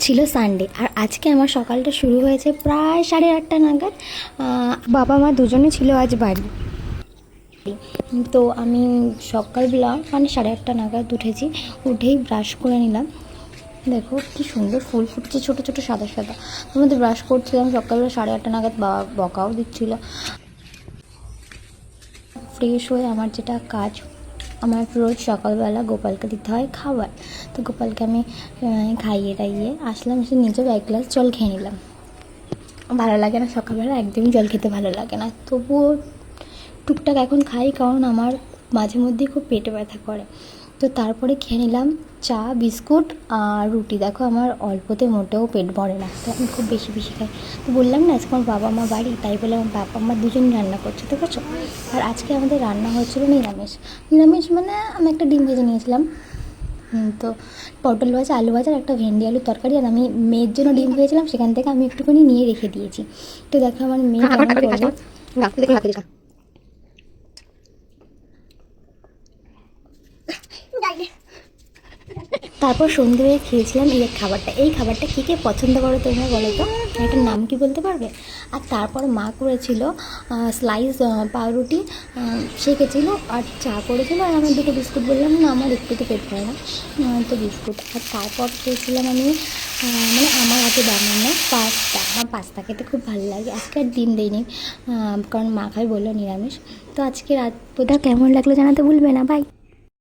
ছিল সানডে আর আজকে আমার সকালটা শুরু হয়েছে প্রায় 8:30 নাগাদ। বাবা মা দুজনে ছিল আজ বাড়ি। তো আমি সকালবেলা মানে 8:30 নাগাদ উঠেছি। উঠেই ব্রাশ করে নিলাম। দেখো কি সুন্দর ফুল ফুটছে, ছোটো ছোটো সাদা সাদা। তার মধ্যে ব্রাশ করছিলাম সকালবেলা 8:30 নাগাদ, বাবা বকাও দিচ্ছিল। ফ্রেশ হয়ে আমার যেটা কাজ, আমার রোজ সকালবেলা গোপালকে দিতে হয় খাবার। তো গোপালকে আমি খাইয়ে টাইয়ে আসলাম, এসে নিজেও 1 গ্লাস জল খেয়ে নিলাম। ভালো লাগে না সকালবেলা, একদমই জল খেতে ভালো লাগে না, তবুও টুকটাক এখন খাই, কারণ আমার মাঝে মধ্যেই খুব পেটে ব্যথা করে। তো তারপরে খেয়ে নিলাম চা, বিস্কুট আর রুটি। দেখো আমার অল্পতে মোটেও পেট ভরে না, তো আমি খুব বেশি বেশি খাই। তো বললাম না আজকে আমার বাবা মা বাড়ি, তাই বলে আমার বাবা মা দুজনই রান্না করছে, ঠিক আছে। আর আজকে আমাদের রান্না হয়েছিল নিরামিষ। নিরামিষ মানে আমি একটা ডিম ভেজে নিয়েছিলাম, তো পটল ভাজা, আলু ভাজা আর একটা ভেন্ডি আলুর তরকারি। আর আমি মেয়ের জন্য ডিম ভেজেছিলাম, সেখান থেকে আমি একটুখানি নিয়ে রেখে দিয়েছি। তো দেখো আমার মেয়ে কেমন করলো। তারপর সন্ধ্যেবেলায় খেয়েছিলাম এই খাবারটা। এই খাবারটা কে কে পছন্দ করো তোমরা বলো তো, এটার নাম কি বলতে পারবে? আর তারপর মা করেছিল স্লাইস পাউরুটি সেঁকেছিল, আর চা করেছিল, আর আমার 2টো বিস্কুট। বললাম না আমার একটু তো পেট ভরে না, তো বিস্কুট। আর তারপর খেয়েছিলাম আমি মানে আমার হাতে বানানো পাস্তা। আমার পাস্তা খেতে খুব ভালো লাগে। আজকে আর ডিম দিইনি, কারণ মা খাই বললো নিরামিষ। তো আজকে রাত বোধহয় কেমন লাগলো জানাতে ভুলবে না, বাই।